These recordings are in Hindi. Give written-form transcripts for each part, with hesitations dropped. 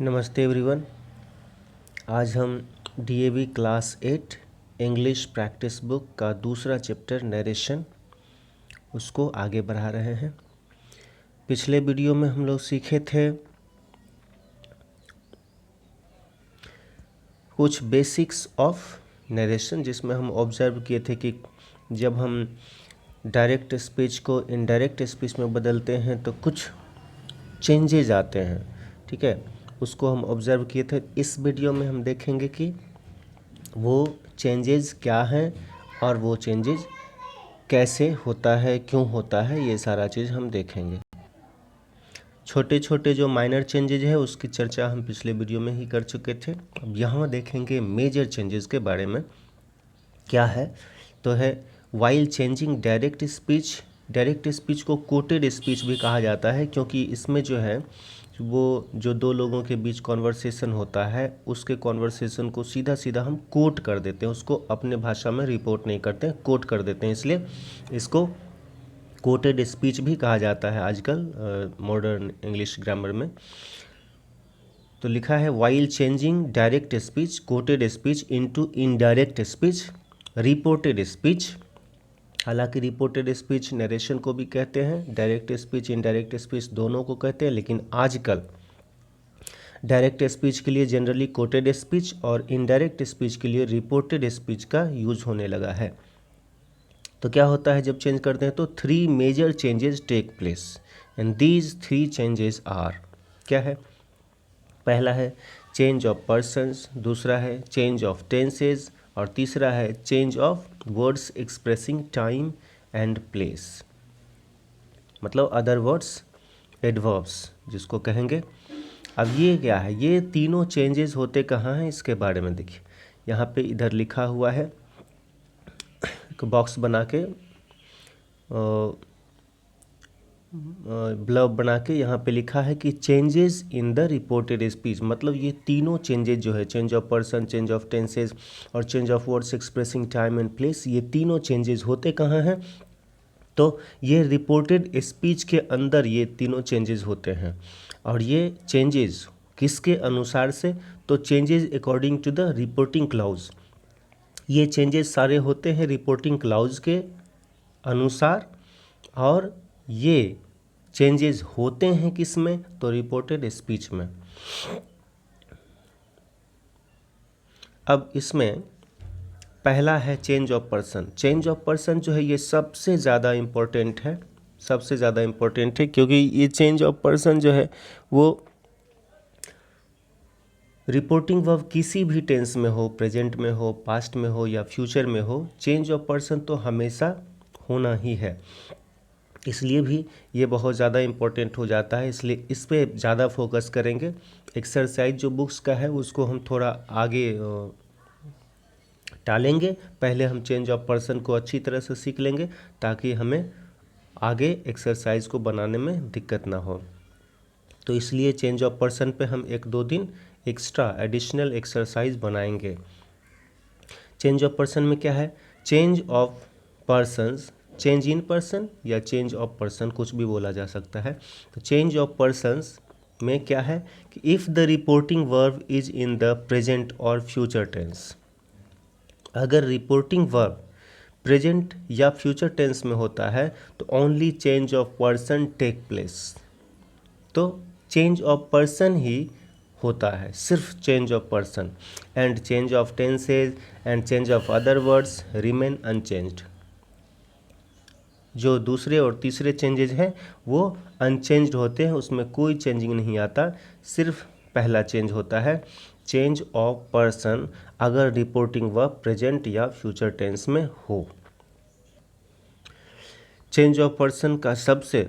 नमस्ते एवरीवन। आज हम DAV class 8 English practice book का दूसरा चैप्टर नरेशन उसको आगे बढ़ा रहे हैं। पिछले वीडियो में हम लोग सीखे थे कुछ बेसिक्स ऑफ नरेशन, जिसमें हम ऑब्जर्व किए थे कि जब हम डायरेक्ट स्पीच को इनडायरेक्ट स्पीच में बदलते हैं तो कुछ चेंजेज आते हैं। ठीक है, उसको हम ऑब्जर्व किए थे। इस वीडियो में हम देखेंगे कि वो चेंजेस क्या हैं और वो चेंजेस कैसे होता है, क्यों होता है, ये सारा चीज़ हम देखेंगे। छोटे छोटे जो माइनर चेंजेज है उसकी चर्चा हम पिछले वीडियो में ही कर चुके थे। अब यहाँ देखेंगे मेजर चेंजेस के बारे में क्या है। तो है while changing direct speech. Direct speech को कोटेड स्पीच भी कहा जाता है, क्योंकि इसमें जो है वो जो दो लोगों के बीच कॉन्वर्सेशन होता है उसके कॉन्वर्सेशन को सीधा सीधा हम कोट कर देते हैं, उसको अपने भाषा में रिपोर्ट नहीं करते हैं, कोट कर देते हैं, इसलिए इसको कोटेड स्पीच भी कहा जाता है आजकल मॉडर्न इंग्लिश ग्रामर में। तो लिखा है while changing direct speech, coated speech into indirect speech, reported speech. हालांकि रिपोर्टेड स्पीच नरेशन को भी कहते हैं, डायरेक्ट स्पीच इनडायरेक्ट स्पीच दोनों को कहते हैं, लेकिन आजकल डायरेक्ट स्पीच के लिए जनरली कोटेड स्पीच और इनडायरेक्ट स्पीच के लिए रिपोर्टेड स्पीच का यूज होने लगा है। तो क्या होता है जब चेंज करते हैं तो 3 major changes take place and these 3 changes are, क्या है? पहला है चेंज ऑफ पर्सन्स, दूसरा है चेंज ऑफ टेंसेज और तीसरा है change of words expressing time and place, मतलब अदर वर्ड्स एडवर्ब्स जिसको कहेंगे। अब ये क्या है, ये तीनों चेंजेस होते कहाँ हैं इसके बारे में देखिए। यहाँ पे इधर लिखा हुआ है, एक बॉक्स बना के ब्लब बना के यहाँ पे लिखा है कि changes in the reported speech, मतलब ये तीनों चेंजेस जो है, change of person, change of tenses और change of words expressing time and place, ये तीनों चेंजेस होते कहाँ हैं? तो ये रिपोर्टेड स्पीच के अंदर ये तीनों चेंजेस होते हैं। और ये चेंजेस किसके अनुसार से? तो changes according to the reporting clause. ये चेंजेस सारे होते हैं रिपोर्टिंग क्लाउज के अनुसार, और ये चेंजेस होते हैं किस में? तो रिपोर्टेड स्पीच में। अब इसमें पहला है change of person. Change of person जो है ये सबसे ज़्यादा इम्पोर्टेंट है, सबसे ज़्यादा इम्पोर्टेंट है, क्योंकि ये चेंज ऑफ पर्सन जो है वो रिपोर्टिंग वर्ब किसी भी टेंस में हो, प्रेजेंट में हो, पास्ट में हो या फ्यूचर में हो, चेंज ऑफ पर्सन तो हमेशा होना ही है। इसलिए भी ये बहुत ज़्यादा इम्पोर्टेंट हो जाता है, इसलिए इस पर ज़्यादा फोकस करेंगे। एक्सरसाइज जो बुक्स का है उसको हम थोड़ा आगे टालेंगे। पहले हम चेंज ऑफ पर्सन को अच्छी तरह से सीख लेंगे ताकि हमें आगे एक्सरसाइज को बनाने में दिक्कत ना हो। तो इसलिए चेंज ऑफ पर्सन पे हम 1-2 दिन एक्स्ट्रा एडिशनल एक्सरसाइज बनाएंगे। चेंज ऑफ पर्सन में क्या है? Change of persons, change in person या चेंज ऑफ पर्सन कुछ भी बोला जा सकता है। तो चेंज ऑफ पर्सन्स में क्या है कि if the reporting verb is in the present और फ्यूचर टेंस, अगर रिपोर्टिंग वर्ब प्रेजेंट या फ्यूचर टेंस में होता है तो only change of person take place. तो चेंज ऑफ पर्सन ही होता है, सिर्फ change of person, and change of tenses and change of other words remain unchanged. जो दूसरे और तीसरे चेंजेज हैं वो अनचेंज्ड होते हैं, उसमें कोई चेंजिंग नहीं आता, सिर्फ पहला चेंज होता है चेंज ऑफ पर्सन अगर रिपोर्टिंग वर्ब प्रेजेंट या फ्यूचर टेंस में हो। चेंज ऑफ पर्सन का सबसे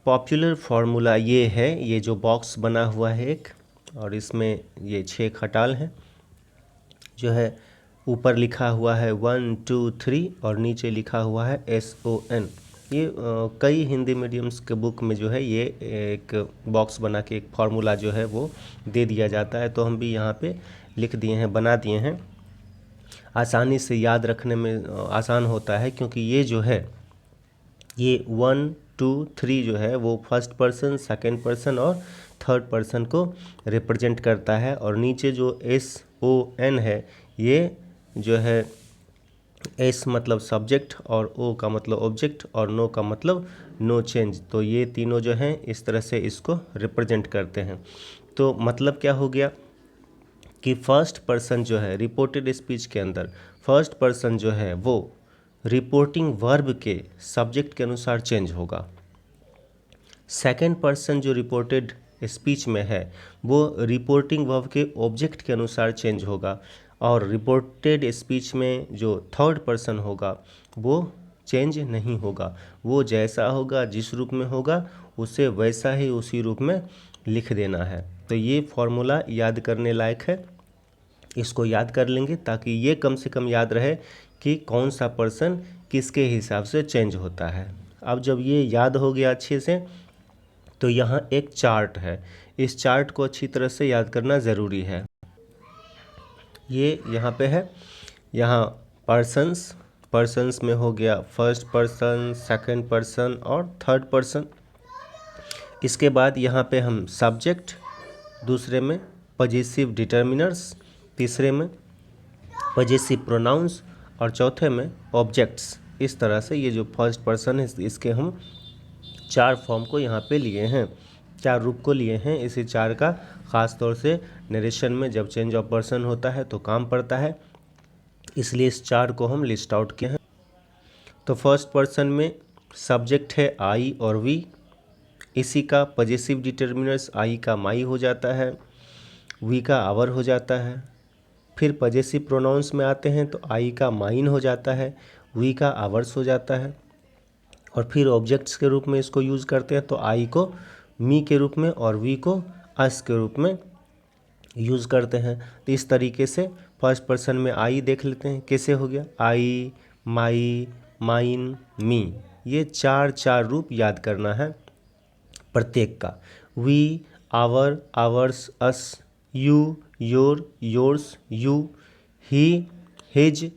पॉपुलर फार्मूला ये है, ये जो बॉक्स बना हुआ है एक, और इसमें ये 6 खटाल हैं, जो है ऊपर लिखा हुआ है 1 2 3 और नीचे लिखा हुआ है SON। ये कई हिंदी मीडियम्स के बुक में जो है ये एक बॉक्स बना के एक फार्मूला जो है वो दे दिया जाता है, तो हम भी यहाँ पे लिख दिए हैं, बना दिए हैं। आसानी से याद रखने में आसान होता है, क्योंकि ये जो है ये 1 2 3 जो है वो फर्स्ट पर्सन, सेकंड पर्सन और थर्ड पर्सन को रिप्रेजेंट करता है। और नीचे जो SON है, ये जो है S मतलब सब्जेक्ट और O का मतलब ऑब्जेक्ट और नो का मतलब नो चेंज। तो ये तीनों जो हैं इस तरह से इसको रिप्रेजेंट करते हैं। तो मतलब क्या हो गया कि फर्स्ट पर्सन जो है रिपोर्टेड स्पीच के अंदर फर्स्ट पर्सन जो है वो रिपोर्टिंग वर्ब के सब्जेक्ट के अनुसार चेंज होगा। सेकंड पर्सन जो रिपोर्टेड स्पीच में है वो रिपोर्टिंग वर्ब के ऑब्जेक्ट के अनुसार चेंज होगा। और रिपोर्टेड स्पीच में जो थर्ड पर्सन होगा वो चेंज नहीं होगा, वो जैसा होगा जिस रूप में होगा उसे वैसा ही उसी रूप में लिख देना है। तो ये फॉर्मूला याद करने लायक है, इसको याद कर लेंगे ताकि ये कम से कम याद रहे कि कौन सा पर्सन किसके हिसाब से चेंज होता है। अब जब ये याद हो गया अच्छे से, तो यहाँ एक चार्ट है, इस चार्ट को अच्छी तरह से याद करना ज़रूरी है। ये यहाँ पे है, यहाँ पर्सन्स में हो गया फर्स्ट पर्सन, सेकंड पर्सन और थर्ड पर्सन। इसके बाद यहाँ पे हम सब्जेक्ट, दूसरे में पजेसिव डिटर्मिनर्स, तीसरे में पजेसिव प्रोनाउंस और चौथे में ऑब्जेक्ट्स। इस तरह से ये जो फर्स्ट पर्सन है इसके हम 4 फॉर्म को यहाँ पे लिए हैं, 4 रूप को लिए हैं। इसी 4 का ख़ास तौर से नरेशन में जब चेंज ऑफ पर्सन होता है तो काम पड़ता है, इसलिए इस 4 को हम लिस्ट आउट किए हैं। तो फर्स्ट पर्सन में सब्जेक्ट है आई और वी, इसी का पजेसिव डिटर्मिनर्स आई का माई हो जाता है, वी का आवर हो जाता है। फिर पजेसिव प्रोनाउंस में आते हैं तो आई का माइन हो जाता है, वी का आवर्स हो जाता है। और फिर ऑब्जेक्ट्स के रूप में इसको यूज़ करते हैं तो आई को मी के रूप में और वी को अस के रूप में यूज़ करते हैं। तो इस तरीके से फर्स्ट पर्सन में आई देख लेते हैं कैसे हो गया, आई, माई, माइन, मी। ये 4 रूप याद करना है प्रत्येक का। We, our, ours, us, you, your, yours, you, he, his,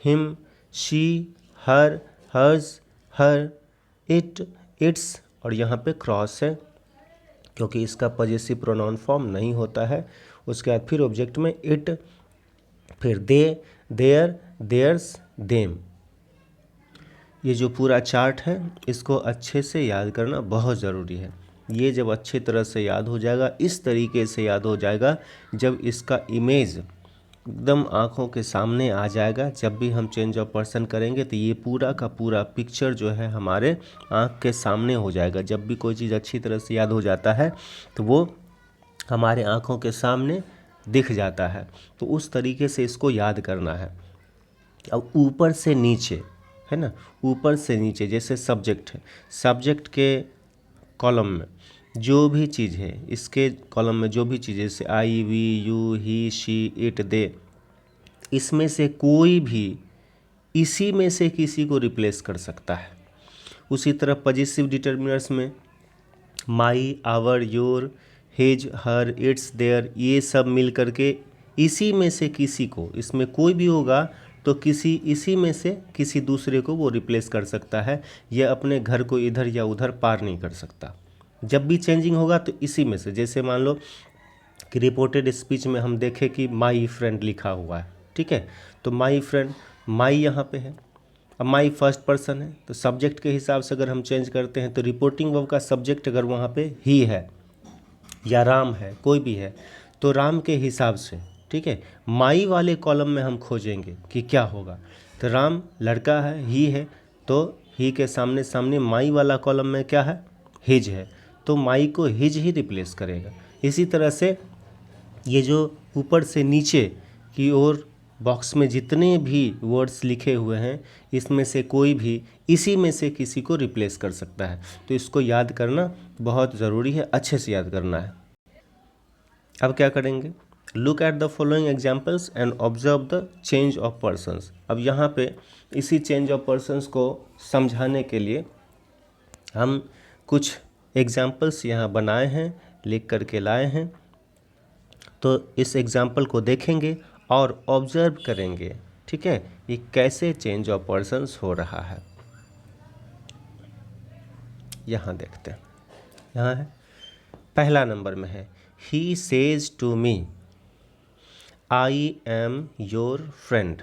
him, she, her, hers, her, it, its. और यहाँ पे क्रॉस है क्योंकि इसका पजेसिव प्रोनाउन फॉर्म नहीं होता है। उसके बाद फिर ऑब्जेक्ट में इट, फिर दे, देयर, देयर्स, देम। ये जो पूरा चार्ट है इसको अच्छे से याद करना बहुत ज़रूरी है। ये जब अच्छी तरह से याद हो जाएगा, इस तरीके से याद हो जाएगा जब इसका इमेज एकदम आँखों के सामने आ जाएगा, जब भी हम चेंज ऑफ पर्सन करेंगे तो ये पूरा का पूरा पिक्चर जो है हमारे आँख के सामने हो जाएगा। जब भी कोई चीज़ अच्छी तरह से याद हो जाता है तो वो हमारे आँखों के सामने दिख जाता है। तो उस तरीके से इसको याद करना है। अब ऊपर से नीचे है ना, ऊपर से नीचे जैसे सब्जेक्ट है, सब्जेक्ट के कॉलम में जो भी चीज़ है, इसके कॉलम में जो भी चीज़ है जैसे I, we, you, he, she, it, they, इसमें से कोई भी इसी में से किसी को रिप्लेस कर सकता है। उसी तरह पजेसिव डिटर्मिनर्स में my, our, your, his, her, its, their, ये सब मिल करके इसी में से किसी को, इसमें कोई भी होगा तो इसी में से किसी दूसरे को वो रिप्लेस कर सकता है। यह अपने घर को इधर या उधर पार नहीं कर सकता। जब भी चेंजिंग होगा तो इसी में से, जैसे मान लो कि रिपोर्टेड स्पीच में हम देखें कि माई फ्रेंड लिखा हुआ है, ठीक है, तो माई फ्रेंड, माई यहाँ पे है। अब माई फर्स्ट पर्सन है तो सब्जेक्ट के हिसाब से अगर हम चेंज करते हैं तो रिपोर्टिंग वर्ब का सब्जेक्ट अगर वहाँ पे ही है या राम है, कोई भी है, तो राम के हिसाब से, ठीक है, माई वाले कॉलम में हम खोजेंगे कि क्या होगा। तो राम लड़का है, ही है, तो ही के सामने सामने माई वाला कॉलम में क्या है, हिज है, तो माई को हिज ही रिप्लेस करेगा। इसी तरह से ये जो ऊपर से नीचे की ओर बॉक्स में जितने भी वर्ड्स लिखे हुए हैं इसमें से कोई भी इसी में से किसी को रिप्लेस कर सकता है। तो इसको याद करना बहुत ज़रूरी है, अच्छे से याद करना है। अब क्या करेंगे, look at the following examples and observe the change of persons. अब यहाँ पे इसी चेंज ऑफ पर्सन्स को समझाने के लिए हम कुछ एग्जाम्पल्स यहाँ बनाए हैं, लिख करके लाए हैं। तो इस एग्जाम्पल को देखेंगे और ऑब्जर्व करेंगे, ठीक है, ये कैसे चेंज ऑफ पर्सन्स हो रहा है। यहाँ देखते हैं, यहाँ है पहला नंबर में है he says to me I am your friend.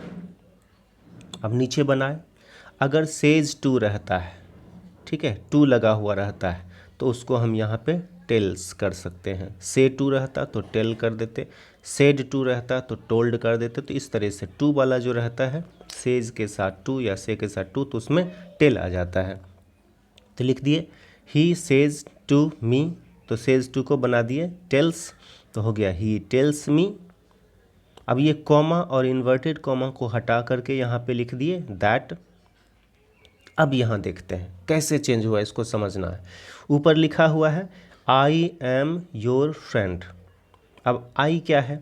अब नीचे बनाए, अगर सेज टू रहता है, ठीक है, टू लगा हुआ रहता है तो उसको हम यहाँ पे टेल्स कर सकते हैं। से टू रहता तो टेल कर देते, सेड टू रहता तो टोल्ड कर देते। तो इस तरह से टू वाला जो रहता है सेज के साथ टू या से के साथ टू तो उसमें टेल आ जाता है। तो लिख दिए ही सेज टू मी, तो सेज टू को बना दिए टेल्स, तो हो गया ही टेल्स मी। अब ये कॉमा और इन्वर्टेड कॉमा को हटा करके यहाँ पे लिख दिए दैट। अब यहाँ देखते हैं कैसे चेंज हुआ, इसको समझना है। ऊपर लिखा हुआ है आई एम योर फ्रेंड। अब आई क्या है,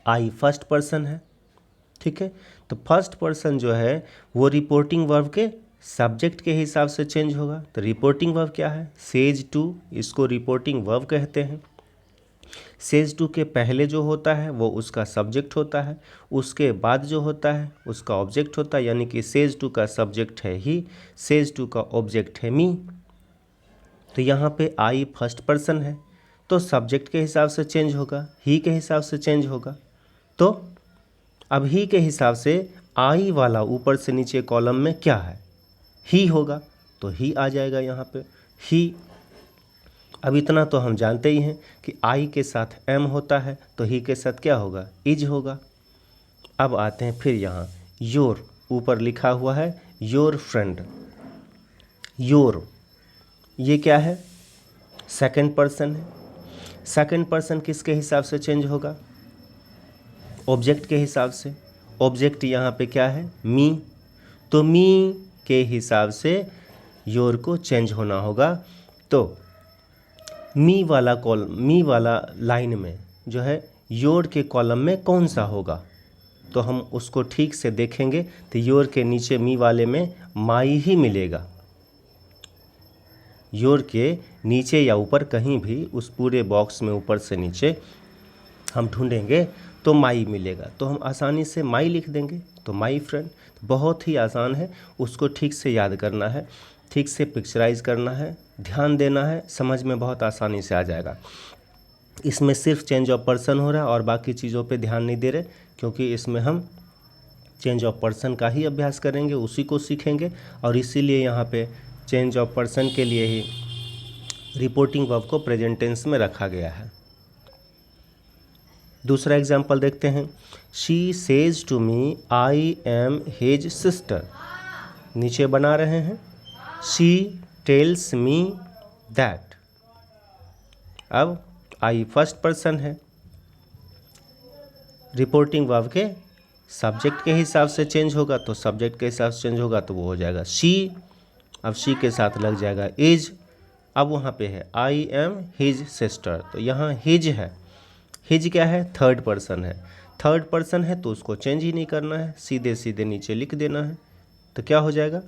आई फर्स्ट पर्सन है, ठीक है। तो फर्स्ट पर्सन जो है वो रिपोर्टिंग वर्ब के सब्जेक्ट के हिसाब से चेंज होगा। तो रिपोर्टिंग वर्ब क्या है, सेज टू, इसको रिपोर्टिंग वर्ब कहते हैं। सेज टू के पहले जो होता है वो उसका सब्जेक्ट होता है, उसके बाद जो होता है उसका ऑब्जेक्ट होता है। यानी कि सेज टू का सब्जेक्ट है ही, सेज टू का ऑब्जेक्ट है मी। तो यहाँ पे आई फर्स्ट पर्सन है तो सब्जेक्ट के हिसाब से चेंज होगा, ही के हिसाब से चेंज होगा। तो अब ही के हिसाब से आई वाला ऊपर से नीचे कॉलम में क्या है, ही होगा, तो ही आ जाएगा यहाँ पे ही। अब इतना तो हम जानते ही हैं कि आई के साथ एम होता है तो ही के साथ क्या होगा, इज होगा। अब आते हैं फिर यहाँ योर, ऊपर लिखा हुआ है योर फ्रेंड। योर ये क्या है, सेकंड पर्सन है। सेकंड पर्सन किसके हिसाब से चेंज होगा, ऑब्जेक्ट के हिसाब से। ऑब्जेक्ट यहाँ पे क्या है, मी, तो मी के हिसाब से योर को चेंज होना होगा। तो मी वाला कॉलम, मी वाला लाइन में जो है योर के कॉलम में कौन सा होगा, तो हम उसको ठीक से देखेंगे तो योर के नीचे मी वाले में माई ही मिलेगा। योर के नीचे या ऊपर कहीं भी उस पूरे बॉक्स में ऊपर से नीचे हम ढूंढेंगे तो माई मिलेगा, तो हम आसानी से माई लिख देंगे। तो माई फ्रेंड बहुत ही आसान है, उसको ठीक से याद करना है, ठीक से पिक्चराइज करना है, ध्यान देना है, समझ में बहुत आसानी से आ जाएगा। इसमें सिर्फ चेंज ऑफ पर्सन हो रहा है और बाकी चीज़ों पे ध्यान नहीं दे रहे, क्योंकि इसमें हम चेंज ऑफ पर्सन का ही अभ्यास करेंगे, उसी को सीखेंगे। और इसीलिए यहाँ पे चेंज ऑफ पर्सन के लिए ही रिपोर्टिंग वर्ब को प्रेजेंट टेंस में रखा गया है। दूसरा एग्जाम्पल देखते हैं, she says to me I am his sister. नीचे बना रहे हैं शी टेल्स मी दैट। अब आई फर्स्ट पर्सन है, रिपोर्टिंग वर्ब के सब्जेक्ट के हिसाब से चेंज होगा, तो सब्जेक्ट के हिसाब से चेंज होगा तो वो हो जाएगा शी। अब शी के साथ लग जाएगा इज। अब वहाँ पे है आई एम हिज सिस्टर, तो यहाँ हिज है। हिज क्या है, थर्ड पर्सन है। थर्ड पर्सन है तो उसको चेंज ही नहीं करना है, सीधे सीधे नीचे लिख देना है। तो क्या हो जाएगा,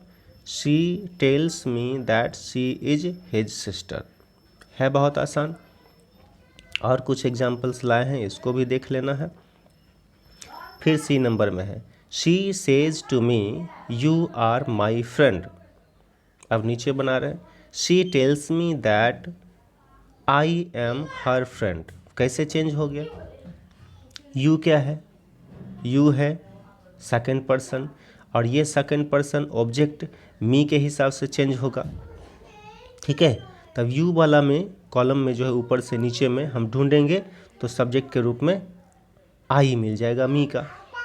she tells me that she is his sister. है बहुत आसान। और कुछ एग्जाम्पल्स लाए हैं, इसको भी देख लेना है। फिर सी नंबर में है she says to me you are my friend. अब नीचे बना रहे हैं she tells me that I am her friend. कैसे चेंज हो गया, यू क्या है, यू है सेकंड पर्सन, और ये सेकंड पर्सन ऑब्जेक्ट मी के हिसाब से चेंज होगा, ठीक है। तब यू वाला में कॉलम में जो है ऊपर से नीचे में हम ढूंढेंगे तो सब्जेक्ट के रूप में आई मिल जाएगा मी का।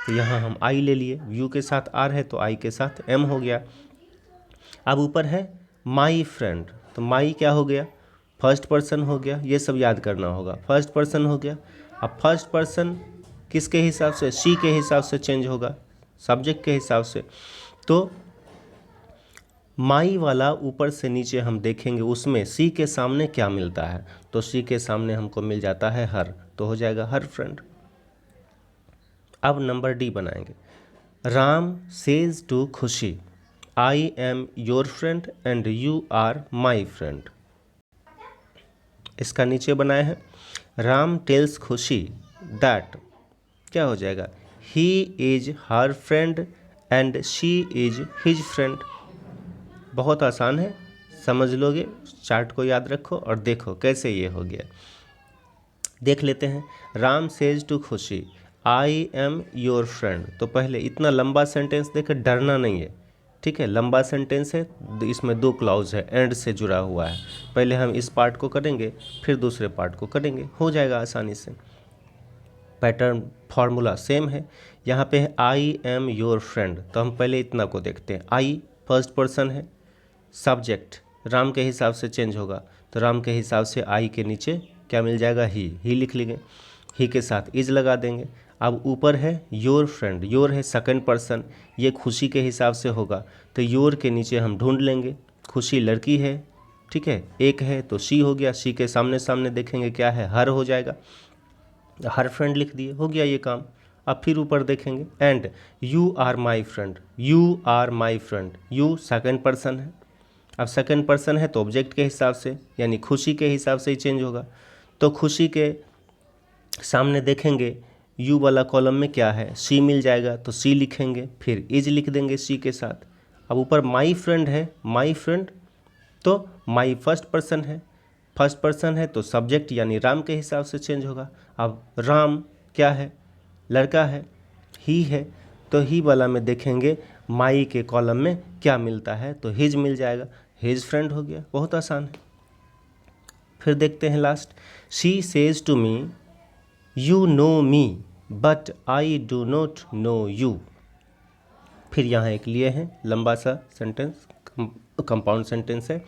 तो यहाँ हम आई ले लिए, यू के साथ आर है तो आई के साथ एम हो गया। अब ऊपर है माई फ्रेंड, तो माई क्या हो गया, फर्स्ट पर्सन हो गया। ये सब याद करना होगा, फर्स्ट पर्सन हो गया। अब फर्स्ट पर्सन किसके हिसाब से, शी के हिसाब से चेंज होगा, सब्जेक्ट के हिसाब से। तो माई वाला ऊपर से नीचे हम देखेंगे उसमें सी के सामने क्या मिलता है, तो सी के सामने हमको मिल जाता है हर, तो हो जाएगा हर फ्रेंड। अब नंबर डी बनाएंगे, Ram says to Khushi I am your friend and you are my friend. इसका नीचे बनाए हैं राम टेल्स खुशी दैट, क्या हो जाएगा, he is her friend and she is his friend. बहुत आसान है, समझ लोगे, चार्ट को याद रखो और देखो कैसे ये हो गया। देख लेते हैं। Ram says to Khushi I am your friend. तो पहले इतना लंबा सेंटेंस देकर डरना नहीं है, ठीक है। लंबा सेंटेंस है, इसमें 2 क्लॉज है, एंड से जुड़ा हुआ है। पहले हम इस पार्ट को करेंगे, फिर दूसरे पार्ट को करेंगे, हो जाएगा आसानी से। पैटर्न फार्मूला सेम है। यहाँ पे है आई एम योर फ्रेंड, तो हम पहले इतना को देखते हैं। आई फर्स्ट पर्सन है, सब्जेक्ट राम के हिसाब से चेंज होगा, तो राम के हिसाब से आई के नीचे क्या मिल जाएगा, ही लिख लेंगे। ही के साथ इज लगा देंगे। अब ऊपर है योर फ्रेंड, योर है सेकंड पर्सन, ये खुशी के हिसाब से होगा, तो योर के नीचे हम ढूंढ लेंगे। खुशी लड़की है, ठीक है, एक है तो शी हो गया, शी के सामने सामने देखेंगे क्या है, हर हो जाएगा, हर फ्रेंड लिख दिए, हो गया ये काम। अब फिर ऊपर देखेंगे and you are my friend, you are my friend, you second person है। अब सेकंड पर्सन है तो ऑब्जेक्ट के हिसाब से यानी खुशी के हिसाब से ही चेंज होगा, तो खुशी के सामने देखेंगे यू वाला कॉलम में क्या है, सी मिल जाएगा, तो सी लिखेंगे, फिर इज लिख देंगे सी के साथ। अब ऊपर माई फ्रेंड है, माई फ्रेंड तो माई फर्स्ट पर्सन है, फर्स्ट पर्सन है तो सब्जेक्ट यानी राम के हिसाब से चेंज होगा। अब राम क्या है, लड़का है, ही है, तो ही वाला में देखेंगे माई के कॉलम में क्या मिलता है, तो हिज मिल जाएगा, हिज फ्रेंड हो गया, बहुत आसान है। फिर देखते हैं last, she says to me you know me but I do not know you. फिर यहाँ एक लिए हैं लंबा सा सेंटेंस, कंपाउंड सेंटेंस है।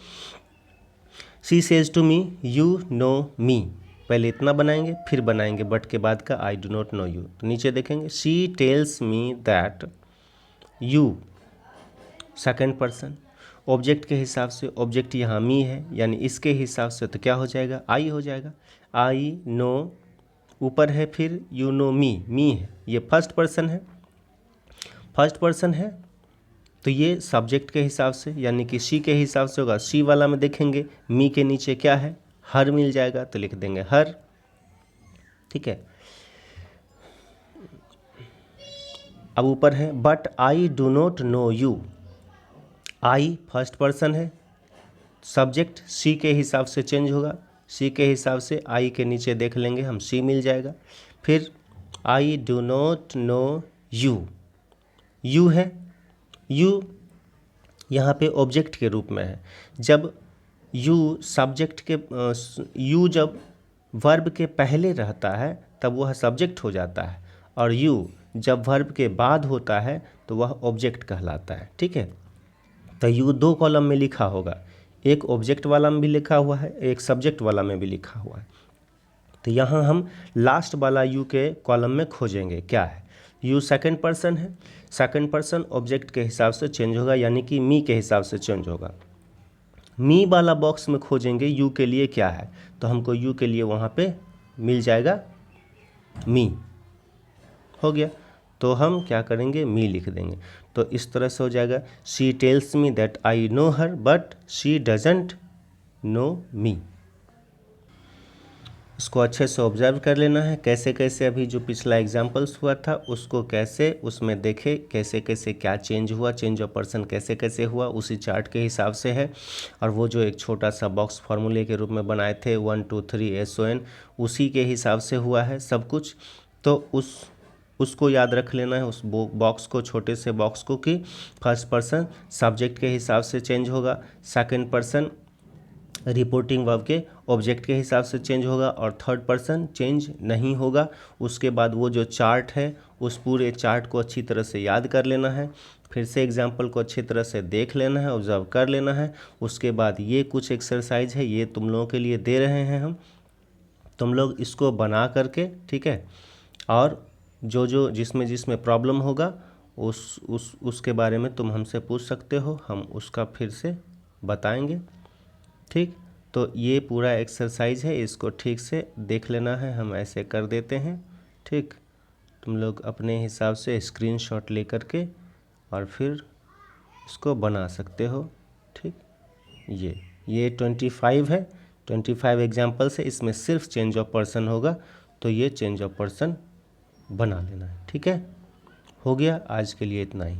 She says to me you know me, पहले इतना बनाएंगे, फिर बनाएंगे बट के बाद का I do not know you. तो नीचे देखेंगे she tells me that you, second person, object के हिसाब से, ऑब्जेक्ट यहाँ मी है यानी इसके हिसाब से, तो क्या हो जाएगा, आई हो जाएगा। आई नो ऊपर है, फिर यू नो मी है, ये फर्स्ट पर्सन है, फर्स्ट पर्सन है तो ये सब्जेक्ट के हिसाब से यानी कि शी के हिसाब से होगा। शी वाला में देखेंगे मी के नीचे क्या है, हर मिल जाएगा, तो लिख देंगे हर, ठीक है। अब ऊपर है but I do not know you, I first person है, सब्जेक्ट शी के हिसाब से चेंज होगा, शी के हिसाब से आई के नीचे देख लेंगे हम, शी मिल जाएगा। फिर आई do not know you, you है, यू यहाँ पे ऑब्जेक्ट के रूप में है। जब यू सब्जेक्ट के यू जब वर्ब के पहले रहता है तब वह सब्जेक्ट हो जाता है, और यू जब वर्ब के बाद होता है तो वह ऑब्जेक्ट कहलाता है, ठीक है। तो यू 2 कॉलम में लिखा होगा, एक ऑब्जेक्ट वाला में भी लिखा हुआ है, एक सब्जेक्ट वाला में भी लिखा हुआ है। तो यहाँ हम लास्ट वाला यू के कॉलम में खोजेंगे क्या है, यू सेकंड पर्सन है, सेकंड पर्सन ऑब्जेक्ट के हिसाब से चेंज होगा यानी कि मी के हिसाब से चेंज होगा। मी वाला बॉक्स में खोजेंगे यू के लिए क्या है, तो हमको यू के लिए वहाँ पे मिल जाएगा मी, हो गया। तो हम क्या करेंगे, मी लिख देंगे, तो इस तरह से हो जाएगा she tells me that I know her but she doesn't know me. इसको अच्छे से ऑब्जर्व कर लेना है, कैसे कैसे अभी जो पिछला एग्जाम्पल्स हुआ था उसको कैसे उसमें देखे, कैसे कैसे क्या चेंज हुआ, चेंज ऑफ पर्सन कैसे कैसे हुआ, उसी चार्ट के हिसाब से है। और वो जो एक छोटा सा बॉक्स फार्मूले के रूप में बनाए थे 1 2 3 SON, उसी के हिसाब से हुआ है सब कुछ। तो उसको याद रख लेना है, उस बॉक्स को, छोटे से बॉक्स को, कि फर्स्ट पर्सन सब्जेक्ट के हिसाब से चेंज होगा, सेकंड पर्सन रिपोर्टिंग वर्ब के ऑब्जेक्ट के हिसाब से चेंज होगा, और थर्ड पर्सन चेंज नहीं होगा। उसके बाद वो जो चार्ट है उस पूरे चार्ट को अच्छी तरह से याद कर लेना है, फिर से एग्जाम्पल को अच्छी तरह से देख लेना है, ऑब्जर्व कर लेना है। उसके बाद ये कुछ एक्सरसाइज है, ये तुम लोगों के लिए दे रहे हैं हम, तुम लोग इसको बना करके, ठीक है, और जो जो जिसमें प्रॉब्लम होगा उसके बारे में तुम हमसे पूछ सकते हो, हम उसका फिर से बताएंगे, ठीक। तो ये पूरा एक्सरसाइज है, इसको ठीक से देख लेना है, हम ऐसे कर देते हैं, ठीक। तुम लोग अपने हिसाब से स्क्रीनशॉट ले करके और फिर इसको बना सकते हो, ठीक। ये 25 है, 25 एग्जाम्पल्स है, इसमें सिर्फ चेंज ऑफ पर्सन होगा, तो ये चेंज ऑफ पर्सन बना लेना है, ठीक है। हो गया, आज के लिए इतना ही।